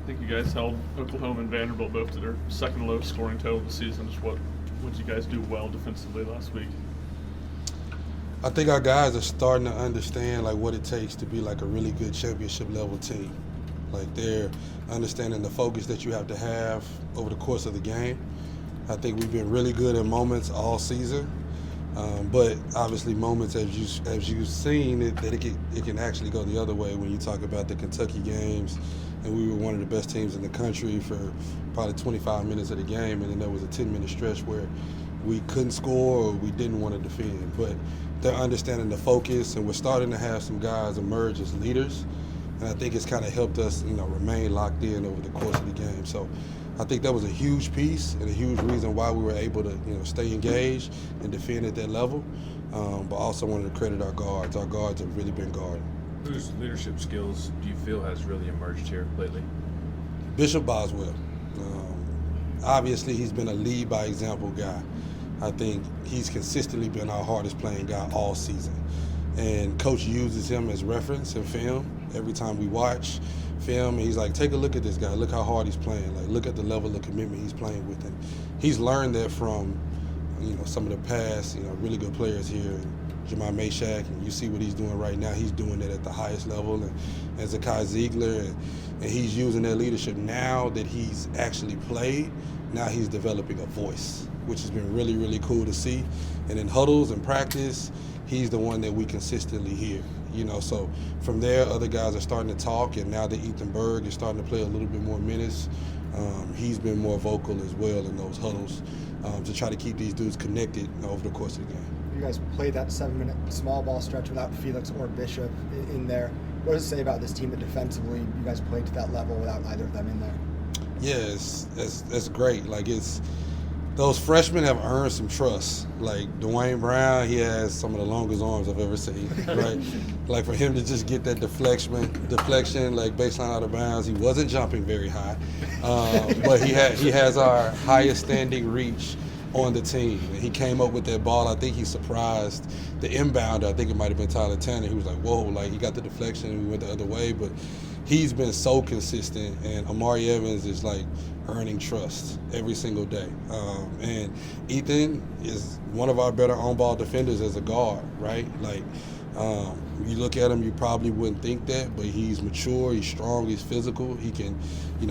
I think you guys held Oklahoma and Vanderbilt both to their second lowest scoring total of the season. Just what did you guys do well defensively last week? I think our guys are starting to understand like what it takes to be like a really good championship level team. Like they're understanding the focus that you have to have over the course of the game. I think we've been really good in moments all season, but obviously moments as you've seen that it can actually go the other way when you talk about the Kentucky games, and we were one of the best teams in the country for probably 25 minutes of the game, and then there was a 10-minute stretch where we couldn't score or we didn't want to defend. But they're understanding the focus, and we're starting to have some guys emerge as leaders, and I think it's kind of helped us, remain locked in over the course of the game. So I think that was a huge piece and a huge reason why we were able to, stay engaged and defend at that level. But also wanted to credit our guards. Our guards have really been guarding. Whose leadership skills do you feel has really emerged here lately? Bishop Boswell. Obviously, he's been a lead by example guy. I think he's consistently been our hardest playing guy all season. And Coach uses him as reference in film every time we watch film. And he's like, take a look at this guy. Look how hard he's playing. Like, look at the level of commitment he's playing with. And he's learned that from, some of the past, really good players here. Jamar Meshack, and you see what he's doing right now. He's doing it at the highest level. And Zakai Ziegler, and he's using that leadership now that he's actually played. Now he's developing a voice, which has been really, really cool to see. And in huddles and practice, he's the one that we consistently hear. So from there, other guys are starting to talk, and now that Ethan Berg is starting to play a little bit more minutes, he's been more vocal as well in those huddles to try to keep these dudes connected over the course of the game. You guys played that 7-minute small ball stretch without Felix or Bishop in there. What does it say about this team that defensively you guys played to that level without either of them in there? Yeah, it's great. Like, those freshmen have earned some trust. Like Dwayne Brown, he has some of the longest arms I've ever seen, right? Like for him to just get that deflection, like baseline out of bounds, he wasn't jumping very high, but he has our highest standing reach on the team. And he came up with that ball. I think he surprised the inbounder. I think it might have been Tyler Tanner. He was like, whoa, like he got the deflection and we went the other way, but he's been so consistent, and Amari Evans is like earning trust every single day. And Ethan is one of our better on-ball defenders as a guard, right? Like, you look at him, you probably wouldn't think that, but he's mature, he's strong, he's physical, he can,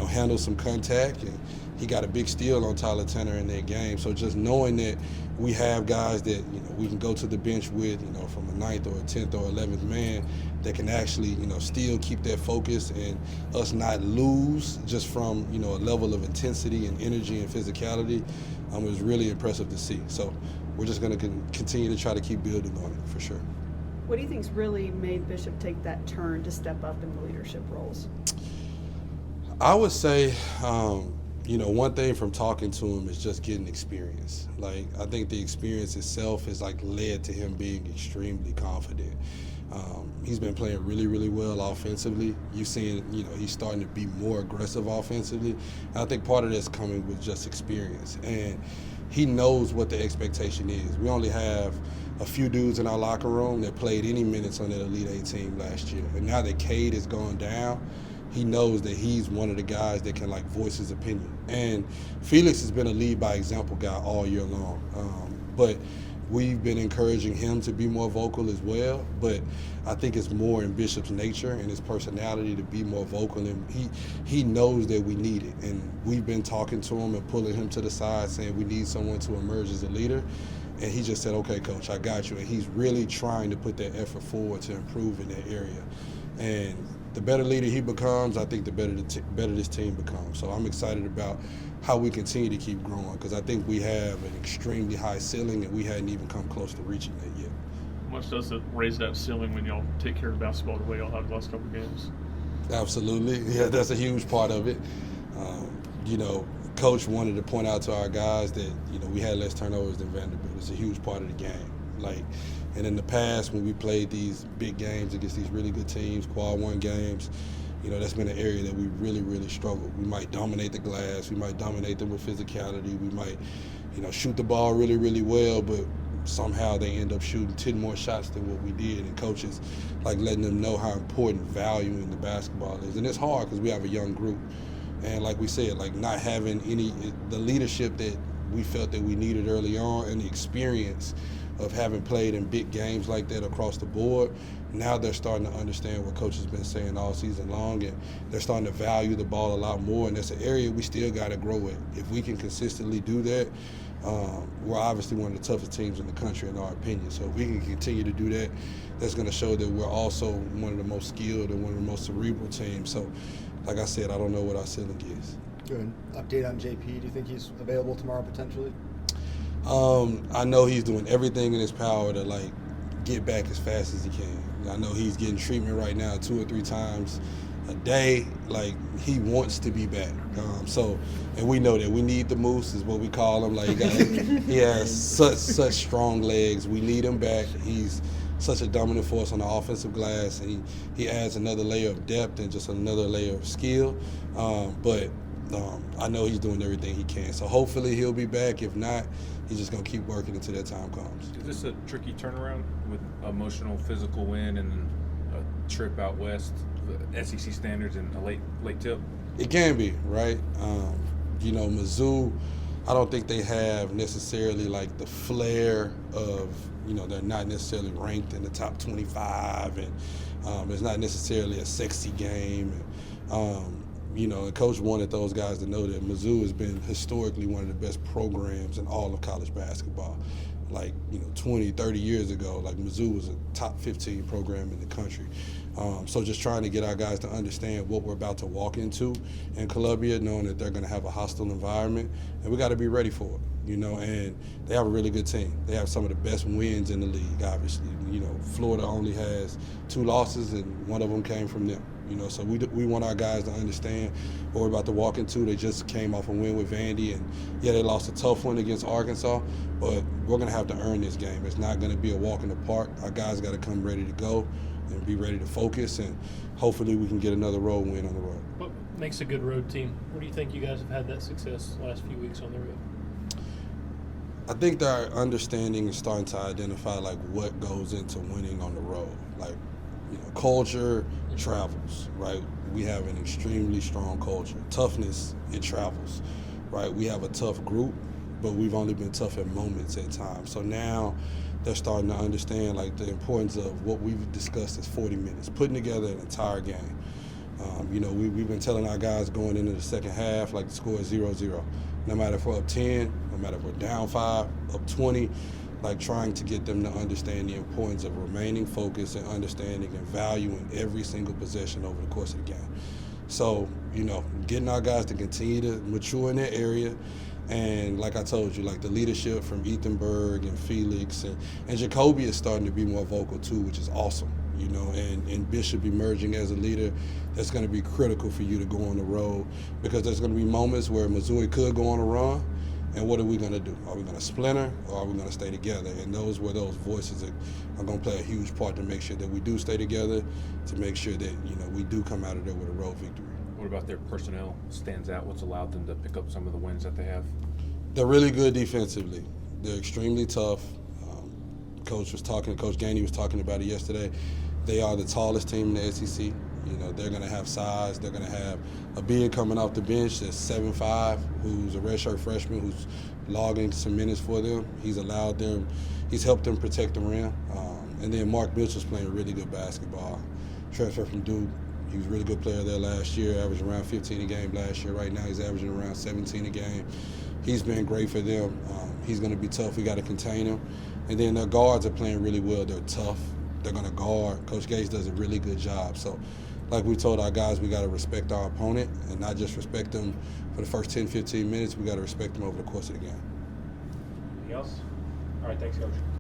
handle some contact, and he got a big steal on Tyler Tanner in that game. So just knowing that we have guys that, we can go to the bench with, from a 9th or a 10th or 11th man that can actually, still keep that focus and us not lose just from, a level of intensity and energy and physicality, it was really impressive to see. So we're just going to continue to try to keep building on it for sure. What do you think's really made Bishop take that turn to step up in the leadership roles? I would say, one thing from talking to him is just getting experience. Like, I think the experience itself has like led to him being extremely confident. He's been playing really, really well offensively. You've seen, he's starting to be more aggressive offensively. And I think part of that's coming with just experience. And he knows what the expectation is. We only have a few dudes in our locker room that played any minutes on that Elite 8 team last year. And now that Cade is going down, he knows that he's one of the guys that can like voice his opinion. And Felix has been a lead by example guy all year long. But we've been encouraging him to be more vocal as well. But I think it's more in Bishop's nature and his personality to be more vocal. And he knows that we need it. And we've been talking to him and pulling him to the side saying we need someone to emerge as a leader. And he just said, okay, Coach, I got you. And he's really trying to put that effort forward to improve in that area. And the better leader he becomes, I think the better this team becomes. So I'm excited about how we continue to keep growing, because I think we have an extremely high ceiling and we hadn't even come close to reaching that yet. How much does it raise that ceiling when y'all take care of basketball the way y'all have the last couple of games? Absolutely. Yeah, that's a huge part of it. Coach wanted to point out to our guys that, we had less turnovers than Vanderbilt. It's a huge part of the game. And in the past, when we played these big games against these really good teams, quad one games, that's been an area that we really, really struggled. We might dominate the glass. We might dominate them with physicality. We might, shoot the ball really, really well, but somehow they end up shooting 10 more shots than what we did. And coaches, letting them know how important valuing the basketball is. And it's hard because we have a young group. And like we said, like not having the leadership that we felt that we needed early on, and the experience of having played in big games like that across the board. Now they're starting to understand what coach has been saying all season long, and they're starting to value the ball a lot more, and that's an area we still got to grow in. If we can consistently do that, we're obviously one of the toughest teams in the country in our opinion. So if we can continue to do that, that's going to show that we're also one of the most skilled and one of the most cerebral teams. So like I said, I don't know what our ceiling is. Good. Update on JP. Do you think he's available tomorrow potentially? I know he's doing everything in his power to like get back as fast as he can. I know he's getting treatment right now 2 or 3 times a day. Like he wants to be back. And we know that we need the moose is what we call him. Like he has such strong legs. We need him back. He's such a dominant force on the offensive glass, and he adds another layer of depth and just another layer of skill. But I know he's doing everything he can. So hopefully he'll be back. If not, he's just going to keep working until that time comes. Is this a tricky turnaround with emotional, physical win and then a trip out west, the SEC standards, and a late tip? It can be, right? Mizzou, I don't think they have necessarily like the flair of, they're not necessarily ranked in the top 25, and it's not necessarily a sexy game. And Coach wanted those guys to know that Mizzou has been historically one of the best programs in all of college basketball. Like, 20, 30 years ago, like Mizzou was a top 15 program in the country. So just trying to get our guys to understand what we're about to walk into in Columbia, knowing that they're going to have a hostile environment, and we got to be ready for it. And they have a really good team. They have some of the best wins in the league, obviously. Florida only has 2 losses, and one of them came from them. So we want our guys to understand what we're about to walk into. They just came off a win with Vandy, and yeah, they lost a tough one against Arkansas, but we're going to have to earn this game. It's not going to be a walk in the park. Our guys got to come ready to go and be ready to focus, and hopefully we can get another road win on the road. What makes a good road team? Where do you think you guys have had that success the last few weeks on the road? I think our understanding is starting to identify like what goes into winning on the road. Like, culture travels, right? We have an extremely strong culture. Toughness, it travels, right? We have a tough group, but we've only been tough at moments at times. So now they're starting to understand like the importance of what we've discussed as 40 minutes, putting together an entire game. We've been telling our guys going into the second half, like the score is 0-0. No matter if we're up 10, no matter if we're down 5, up 20, like trying to get them to understand the importance of remaining focused and understanding and valuing every single possession over the course of the game. So, getting our guys to continue to mature in that area. And like I told you, like the leadership from Ethan Berg and Felix and Jacoby is starting to be more vocal too, which is awesome. And Bishop emerging as a leader, that's going to be critical for you to go on the road, because there's going to be moments where Missouri could go on a run, and what are we going to do? Are we going to splinter, or are we going to stay together? And those voices are going to play a huge part to make sure that we do stay together, to make sure that we do come out of there with a road victory. What about their personnel stands out? What's allowed them to pick up some of the wins that they have? They're really good defensively. They're extremely tough. Coach Gainey was talking about it yesterday. They are the tallest team in the SEC. They're going to have size. They're going to have a big coming off the bench that's 7'5", who's a redshirt freshman who's logging some minutes for them. He's helped them protect the rim. And then Mark Mitchell's playing really good basketball. Transfer from Duke. He was a really good player there last year, averaging around 15 a game last year. Right now he's averaging around 17 a game. He's been great for them. He's going to be tough. We got to contain him. And then their guards are playing really well. They're tough. They're going to guard. Coach Gates does a really good job. So like we told our guys, we got to respect our opponent and not just respect them for the first 10, 15 minutes. We got to respect them over the course of the game. Anything else? All right, thanks, Coach.